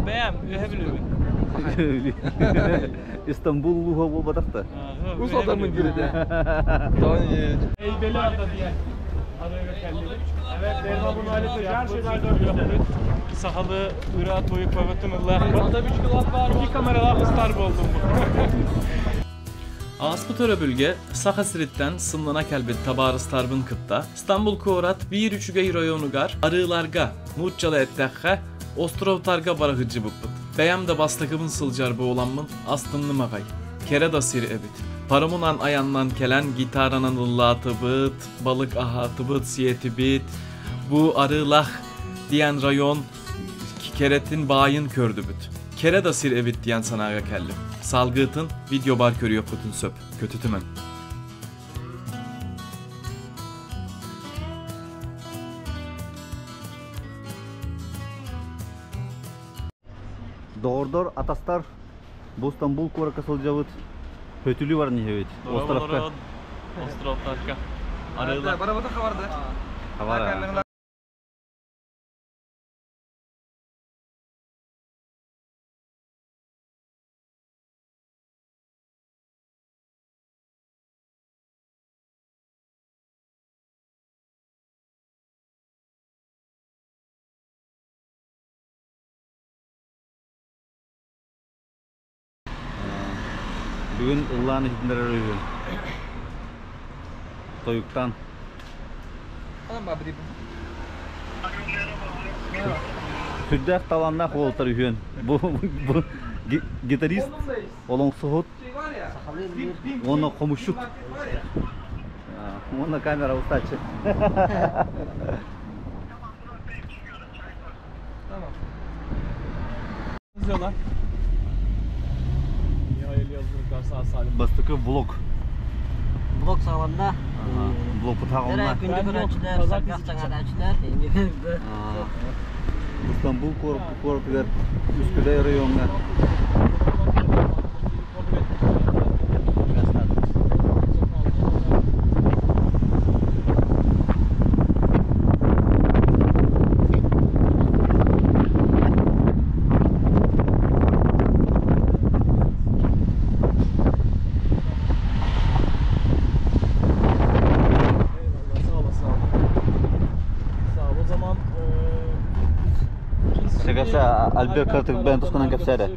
Beyem, öhebiliyor. İstanbul Luha bu batakta. Uz adamın biri de. Eybeli ada diye. Evet, Derma bunu halledecek. Her şeyden dönüyor. Sahalı, Irak boyu kovatın Allah. Orada 3 kulak var. İki kameralar ıslar buldum bu. Aspıtöre bölge, Saha Srit'ten sımlana kelbet tabarыстarbın kıtta, İstanbul Korat 1-3 rayonugar, arılarga, Mutçalı ettekhe, Ostrovtarga barahıcı bıbbıt. Beyem de bastakımın sılcar bu olanmın astınlı mağay. Kere da sir ebit. Paramunan ayandan kelen gitaranan ıllatı bıt, balık ahatı bıt, siyeti bit. Bu arılah diyen rayon keretin bayın kördü büt. Kere da sir ebit diyen sanaga kellim. Salgıtın video bar körüyor kutun söp. Kötü tümen. Doğrudur atastar bu İstanbul Kora kasılcavıt hötülü var nihayet. Ostrovka. Ostrovtarka. Arılar. Bana bu da kavardı. Kavara. Bugün Allah'ın hizmetleri arıyor. Toyuktan. Tamam abi. Süddek tavanına koltar üyün. Bu gitarist olan Suhut. Onu komuşut. Onu kamera ustaçı. Tamam. Yazıyorlar. Hayırlı yolculuklar sağ salim. Bastıkı vlog. Blok sağlamda. Vlog putağımda. Gündük öğrenciler, sargah öğrenciler. İstanbul Korkugar Üsküdar rayonuna. Albert Kartık ben tuskanan kapsaydı.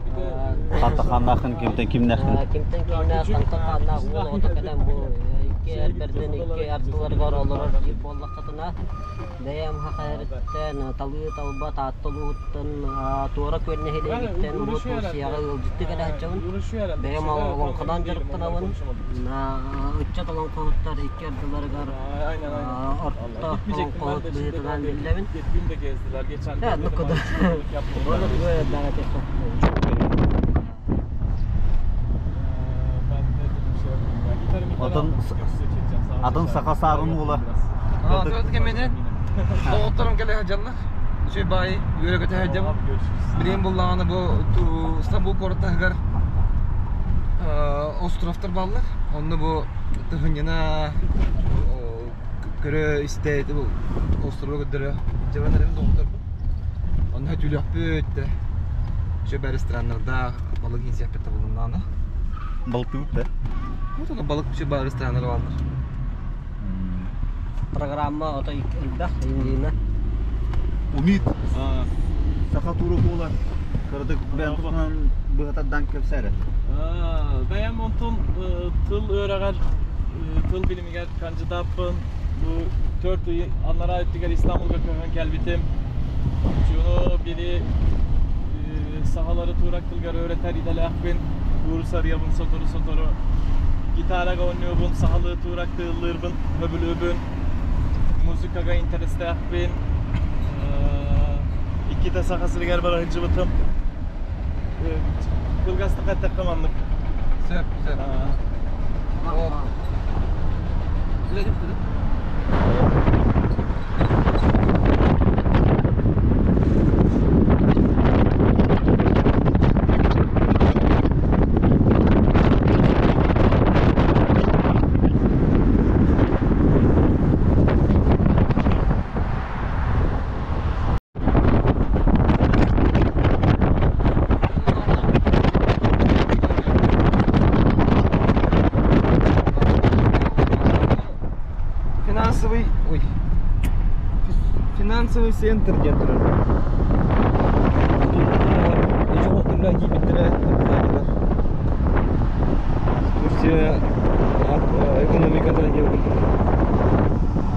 Hatta kanakın kimden kimden. Kimden kimden kanka bu otokadan bu iki elberden iki ardılar var olur bir bollak katına. Deyam hakaretten talı talba tatlıuttan tuara köyüne hele gitten bu siyaga yolculukta kadar hacavun. Deyam alın kadan jarıktan avın. Uçça talan kohutlar iki ardılar gar. Orta kohut bıyıtıdan billemin. Gün de gezdiler geçen. Evet ne kadar. Böyle böyle davet ettim. Adın Saka Sarın ola. Tuvalet kemene. Doğutlarım gele hacanlar. Şey bayi yöre göte hacam. Bileyim bullağını bu İstanbul Korat'ta hıgar. Ostrovtar ballar. Onu bu tıhıncına göre isteydi bu Ostrova gödürü. Cevanlarım doğutlar bu. Onu hötülü yapıttı. Şöyle restoranlarda balık yiyecek yapıttı bulunduğunda. Balık tüvüp de. Bu da balık bir şey var restoranları vardır. Programma oto ildah indine. Umid. Saka turu olar. Kırdık ben tuskanan bıhatadan kapsaydı. Beyem ontun tıl öğreğer tıl bilimiger kancidapın bu dört uyu anlara ettiler İstanbul'da köhön kelbitim. Şunu biri sahaları turak tılgar öğreter idele akbin Uğur sarıyabın sotoru gitara oynuyor sahalı turak tığlırbın höbülübün muzikaga intereste akbin iki de sahasını gel bana hıncı bıtım kılgastık ettik kamanlık Söp. O. Güle gittim. финансовый центр getiriyor. Еще хохтырlar кийиптире. Турция экономикадан келген.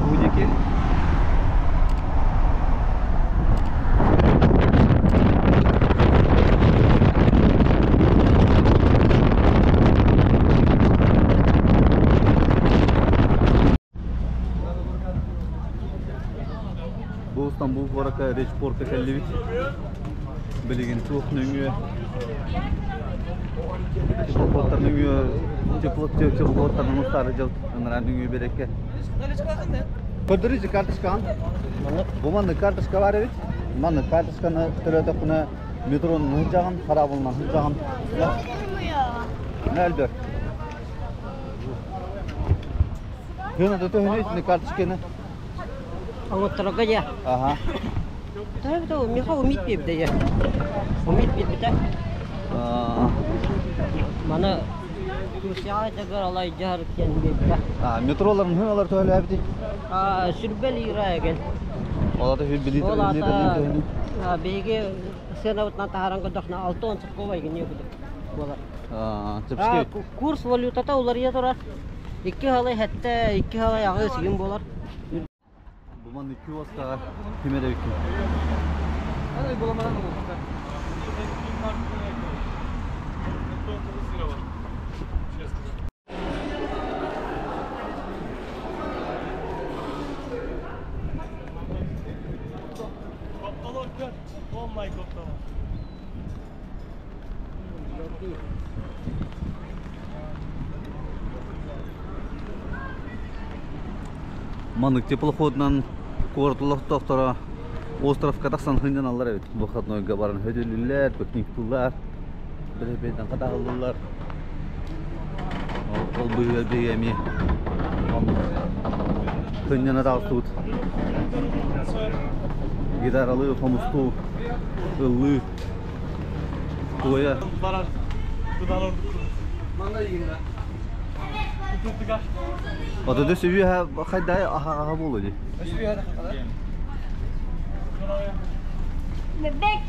Будеки. Bu İstanbul Koraka Reçporka Kellivit Bilgin Tuğnüngü Teplokotlarnıngü Teplokotlarnıngü sarıcıl Nırandıngü bereke Kodirici kartışkan Bu mandı kartışka var evet Mandı kartışkanı tölöde kuna metronun hıncağın harabılman hıncağın Ne elbir Hına da töhünü içinde kartışkanı Аңгыттырга я. Ага. Та миха умит беп дә. Умит беп дә. Мана Rusya jagar alay jar кен беп дә. Metroların hınalar töhülü hepti Сүрбел ира гел. Ola da hül bildi Олата беге сенавтна таһараңга дохна 6 чыккой ген юк булар. Чыпшке Курс валютата улар я тора. 2 халай хәтта 2 халай агы сигин булар. Bu man 2 vaska kimere vikki. Hadi bulamadan mı? Маннык теплоходынан Кортулов доктора остров Казахстан хындан алар evet. Выходнойга барын hödülüller, pikniktullar. Birebeden kadağılırlar. Ol buyur beyemi. Hından adağıstut. Gidaralı, homustu, ıllı. Toya. Barar. Gıdalar Manga yiyeyim ben. tuttu kaç. O da seviyor ha hayda aha bolu di. Ösbü hadi. Bebek.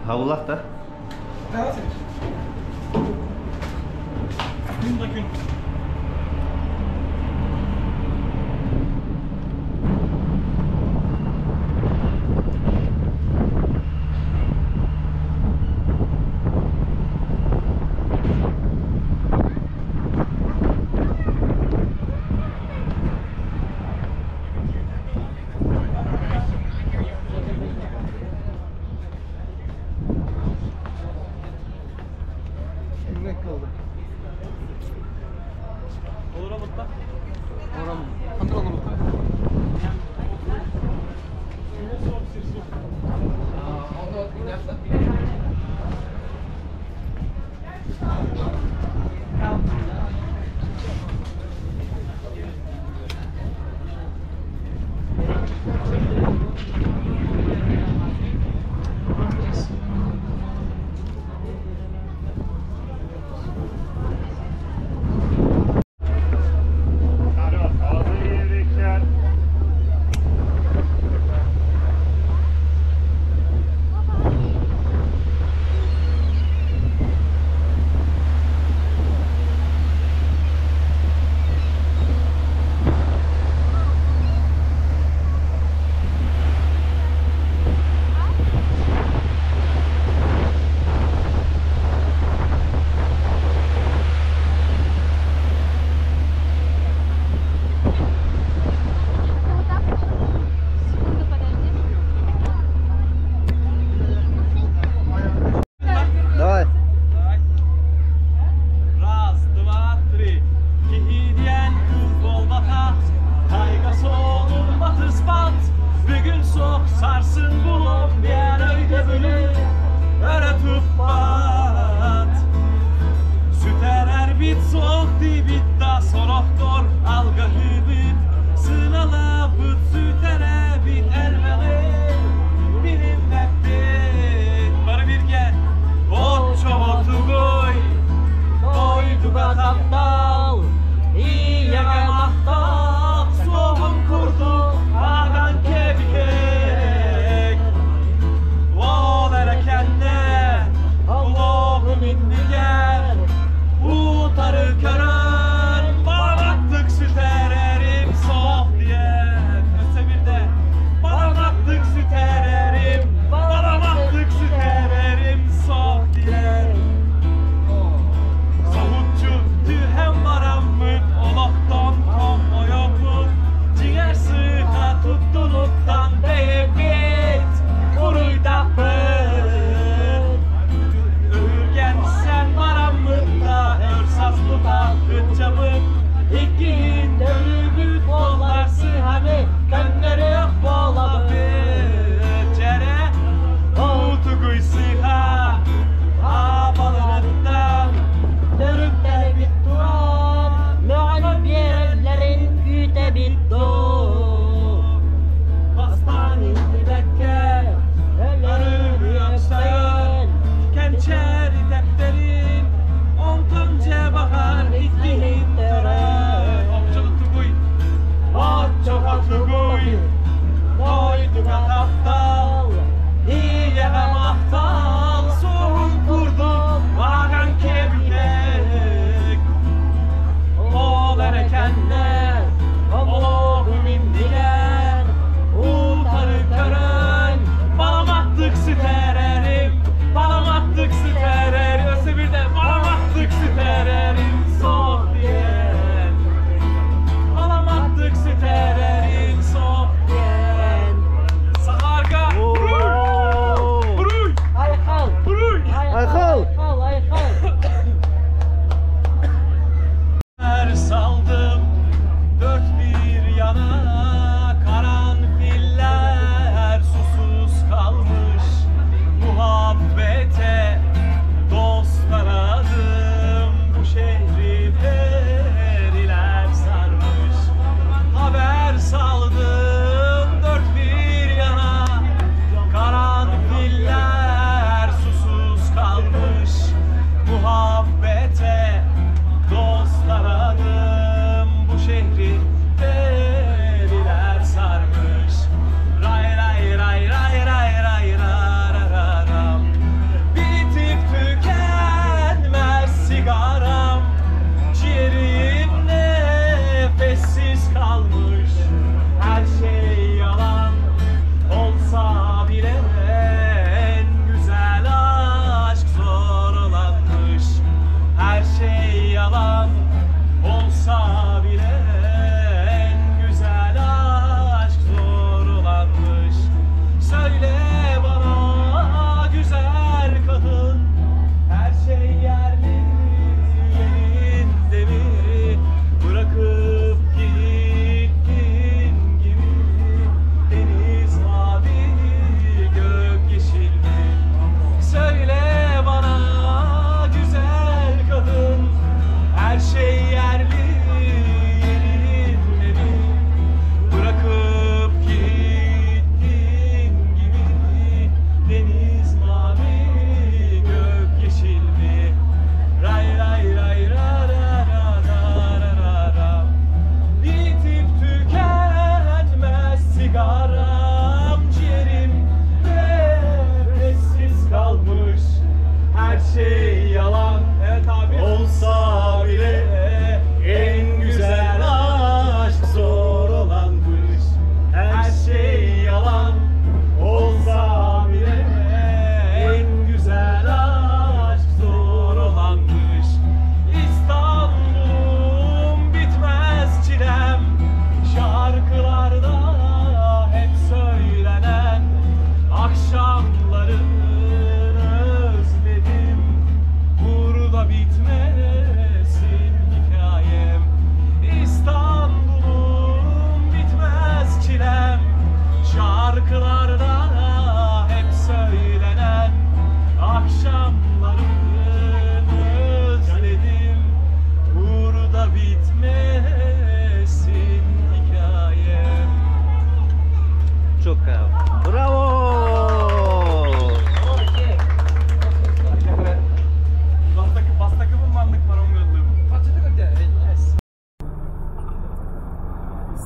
Havlak da. Ne var senin? Gün de gün. Ne kaldı? Olur ama Oram. Hangi oğlum?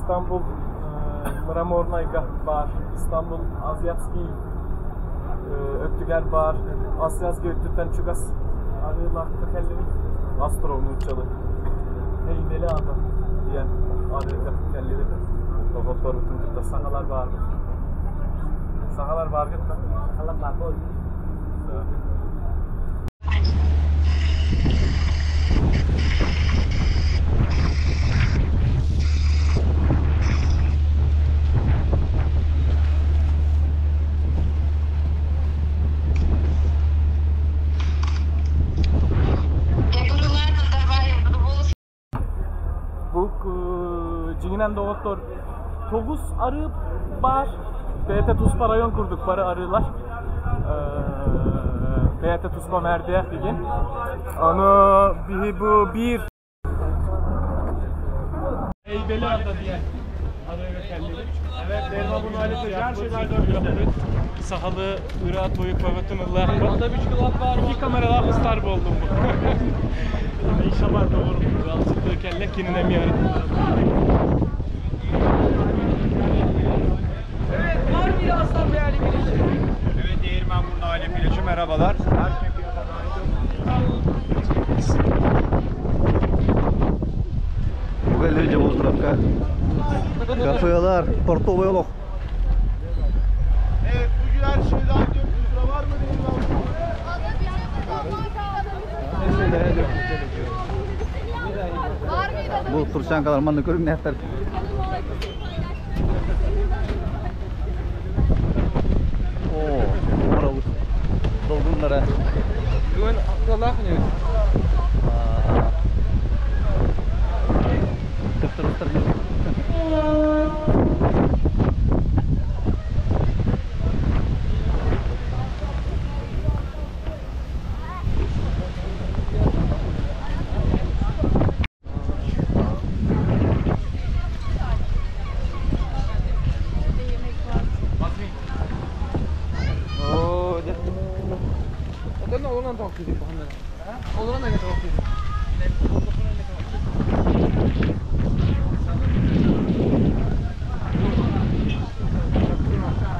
İstanbul Mramornayga bar, İstanbul Azyatski Öttüger bar, Asyazgi Öttüten Çugas arılar tekelleri astronomutçalı Heydeli adı diyen arılar tekelleri Doktor bütün kıtta sahalar var mı? Sahalar var gıtta. Sahalar var mı? Bu Cinginen Doktor Togus arı bar. BT Tuspa rayon kurduk barı arılar. BT Tuspa merdiye bilgin. Onu bu bir Heybeli adı diye arı kelleri. Evet, derma bunu halledeceğiz. Her şeylerden öyle. Sahalı, Irak boyu kovatınırlar. Orada 3 kilo var. 2 kameralar ıslar buldum bu. İnşallah doğru. Alçıklığı kelle kinine mi yarın? Evet, var mı ya Aslan Bey Ali Bileci? Evet, Değirmenburnu Aile Bileci, merhabalar. Bu gelince Ostrovka. Kafeler, portovoy olok. Evet, bugün her şeyden dök. Kusura var mı Bu turşankalar manlı görün nehter. Oo, bravo. Dolgunlara. Bugün Allah ne? Tıktır. Oğlan tavuk yedik bu hanımlar. Oğlan da ne tavuk yedik?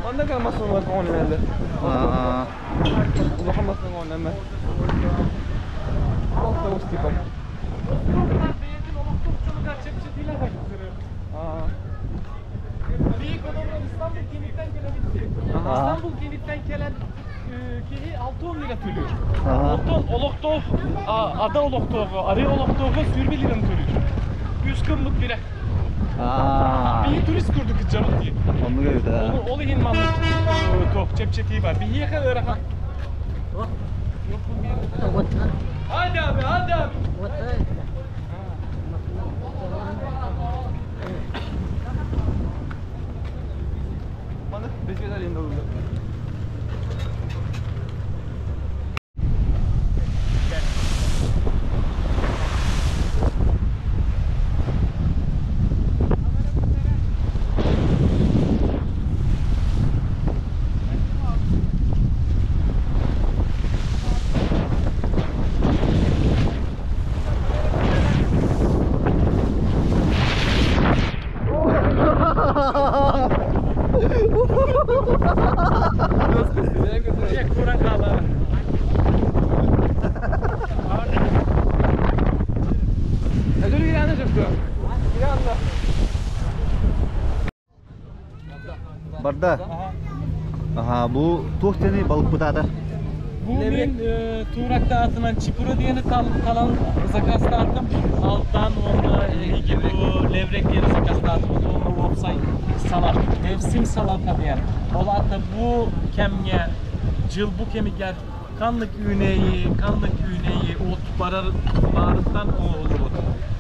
Banda kalmasın var onun elde. Ulaşamazsın onun elde. Çok da ustikam. İstanbul Genit'ten gelen kili 6-10 lira tülüyor. Aha. Olton oloktoğu, ada oloktoğu, arı oloktoğu 20 liranı tülüyor. 100 kımlık bire. Bir turist kurduk canım diye. Onu gördü ha. Olu hinmanlık tok çepçetiği var. Bir yiyek kadar ha. Hadi abi, hadi abi. Bana bezgeler yerinde oldu. Çek kuran kağları. Ödül giren çıktı. Giren Barda. Aha, bu Tuğçe'nin balık putata. Bu men Tuğrak dağıtılan Çipuro diyeni kalan zakas dağıttım. Alttan onu bu levrek yeri zakas dağıttım. Onu opsay salat. Mevsim salata diyen. Ola da bu kemge cıl bu kemiger kanlık üneyi ot barıttan o olur.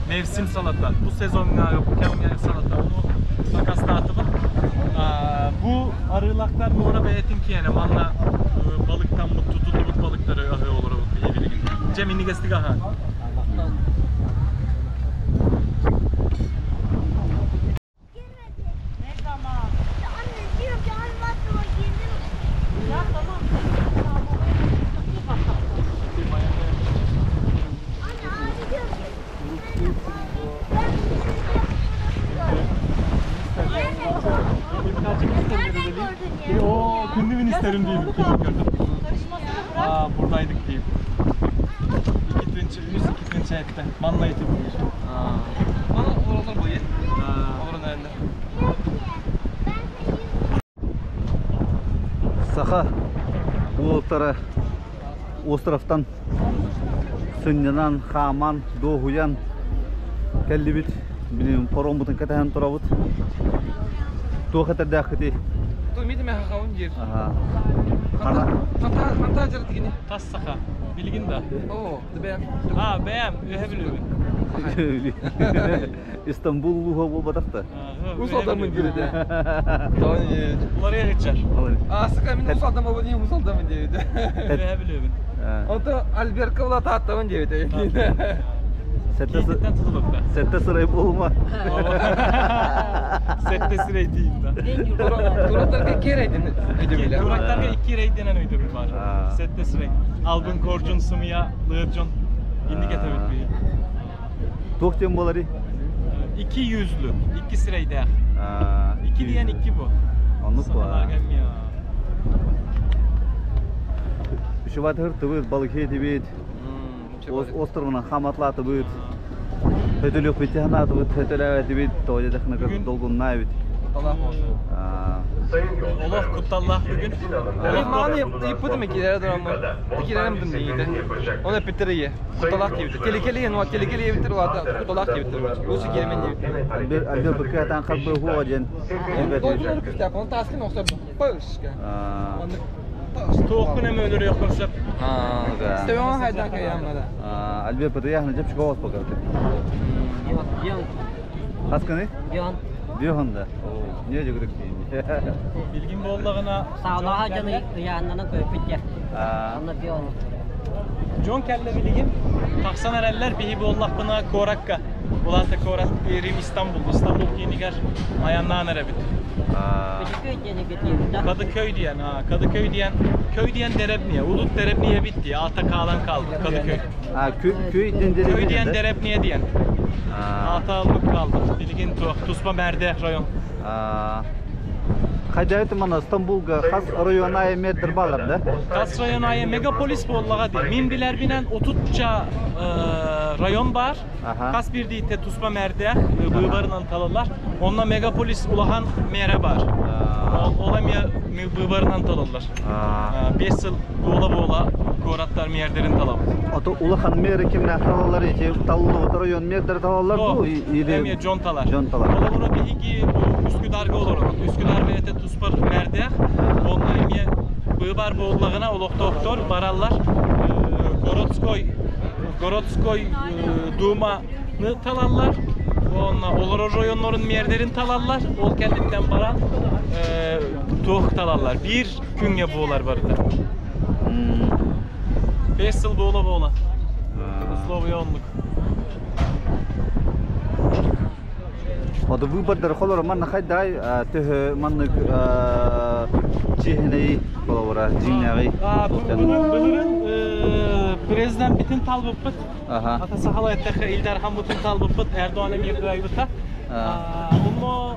Mevsim salata. Bu sezonga yok kemge salata. Onu zakas dağıttım. Bu arılaklar mora beyetin ki yani manla balıktan mı tutulduğumuz balıkları ahı olur o iyi bilgin. Cemini gestik aha. Ne zaman? Anne diyorum ki anlatma girdim. Ya tamam. Anne abi diyorum ki. Ben Gösterim değil. Aa buradaydık diyeyim. İki tınçı üst, iki tınçı ette. Manla eti bulmuş. Bana oralar boyu. Oralar nerede? Saha улуттары островтан Сыннынан, Хаман, Doğuyan келдибит. Benim param butun katahan turabut. Tuh kata dah kati. Tuh midi me hakavun yer. Aha. Hanta jarat gini. Tas saka. Bilgin de. Oo, de ben. Ha beğen. Öhe biliyorum. İstanbul luha bu batakta. Usaldan diyor de. Tamam ye. Oraya geçer. Aa sıkı min usaldan baba niye usaldan diyor de. Öhe biliyorum. Ota Alberka ula tahtawan diyor de. Keyiften tutuluk da. Sette sırayıp olma. Sette sırayı diyeyim de. Duraklarga kereydin. Duraklarga 2 rey denen öydü bir var. Sette sırayı. Albın korcun sımıya, lığırcun. İndi getirip bir. Tohtem bolari. 2 yüzlü. 2 sırayı da. 2 diyen 2 bu. Anlık bu. ya. Şu vat hırtı bit, balık heti bit. Островынан хаматлаты бит. Hötülük biti hanatı bit, hötüleveti bit. Toyda dakına kadar dolgunluğa bit. Allah olsun. Allah kuttallah bugün. Ben mani yapıdım ikilere duramam. İkilere mi dinleydi? Onu bitireye. Kutalak gibi. Tehlikeli no tehlikeli bitir o hatta kutalak gibi bitir. Bu şu gelemen gibi. Albir bıkatan kalbı hu ajen. Dolgunları küftap onu taskin olsa başka. Toğukun hem ölür yokursa. İstemiyorum haydan kayamada. Albir bıkatan necip şu kavas bakardı. Bion. Kaskını? Bion. Bihonda. Niye cügrük diyeyim. Bilgin bollağına Sağlığa canı yanına köpüt ya. Anla bion. John kelle bilgin. Taksan ereller bihi bollak bına korakka. Ulata korak yerim İstanbul. İstanbul yeniger ayandan erebit. Köy yeni gidiyor. Kadıköy diyen ha. Kadıköy diyen. Köy diyen Derebniye. Ulut Derebniye bitti. Alta kalan kaldı. Kadıköy. Köy denderi. Köy diyen Derebniye diyen. Alta alıp kaldı. Bilgin Tusma Merdeh rayon. Kayda mana İstanbulga has rayona medir balarda. Kas rayonaya megapolis bollağa değil. Mindiler binen otutça rayon var. Kas bir deyte Tusma Merdeh bıbarınan talalar. Onunla megapolis ulahan mere var. Olamaya bıbarınan talalar. 5 yıl boğla koratlar miyerlerin talamı. Ata ulahan mere kimler talaları için tallı rayon merder talalar bu. Emiye contalar. Contalar. Ola bunu bir iki Üsküdar'ga olur onun. Üsküdar ve ete Tuspar Merdeh. Onunla emiye bıbar boğulağına olok doktor barallar. Gorotskoy Duma'nı talallar. Onunla olur rayonların miyerlerin talallar. Ol kendimden baran toğuk talallar. Bir gün ya boğular barıda. 5 yıl boğula. Slovya onluk. Oda выбордар холор манна хайдай төх манны чихней болора жиннагы. Bunun prezident bitin talbıpıt. Ata sahala etteke İldar Hamut'un talbıpıt Erdoğan emir kıyayıta. Onu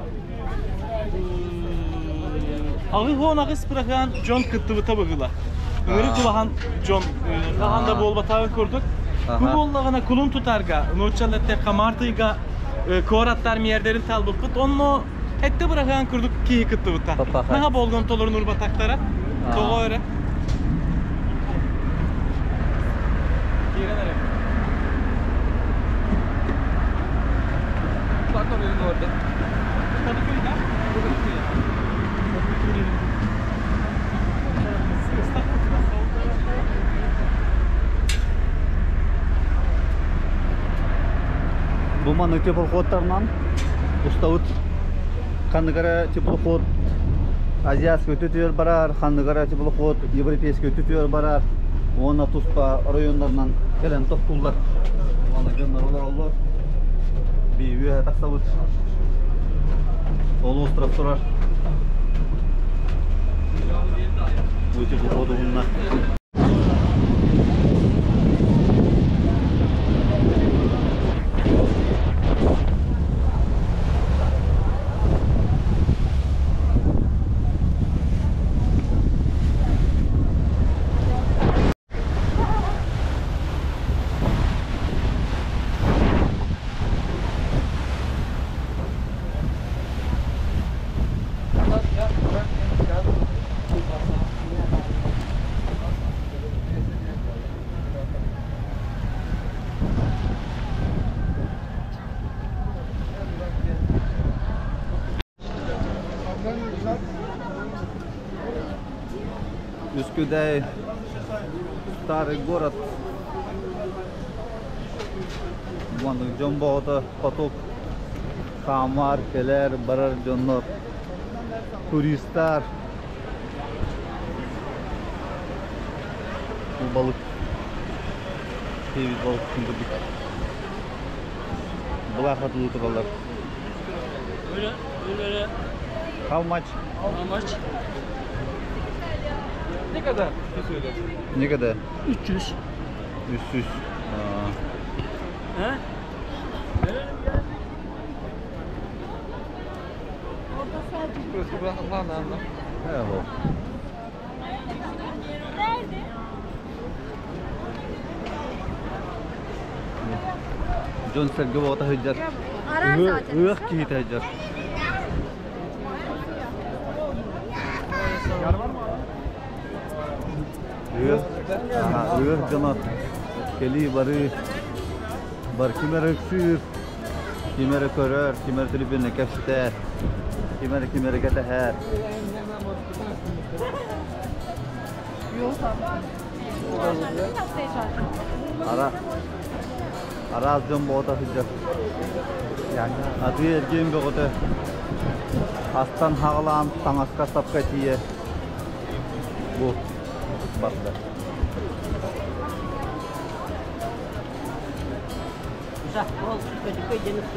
ağı hona kız bırakan John kıttıvıta bıgıla. Öğrü kulahan John kahanda bol batağı kurduk. Bu bollağına kulun tutarga. Nurçal etteke martıyga koratlar miyerlerin talbıpıt. Onu ette bırakan kurduk ki kıttıvıta. Naha bolgon tolur nur bataklara. Toğa öyle. Bakın önün orada. Kadıköy'de. Bu manны теплоходтарынан уставыт Хандыгара теплоход Азиатский өтөтөр барар, Хандыгара теплоход Европейский өтөтөр барар. Оны Туспа райондарынан келен токтулдар. Аны генералдар алар. Бийбе тактабыт. Ол остров турар. Bu теплоходуна. Üsküdar, старый город. Вон Жомбода поток камар, келер, барар жоннор, туристтар. Bu balık. Temiz balık sündürdük. Bulak atılı turallar. Öyle. How much? Amaç Ne kadar? Bir söyle. Ne kadar? 300. 300. He? Burası bırakın lan anla. Evo. John Sergey बहुत हजार ước की हजार ước जनो keli bar kimere sür kimere korar kimere tribüne kapsiter kimere kata her Araz jom बहुत हजार Adı ergen beğote astan hağlan tangaska sapka tiye bu bakda Bisa, oh, ketika jenis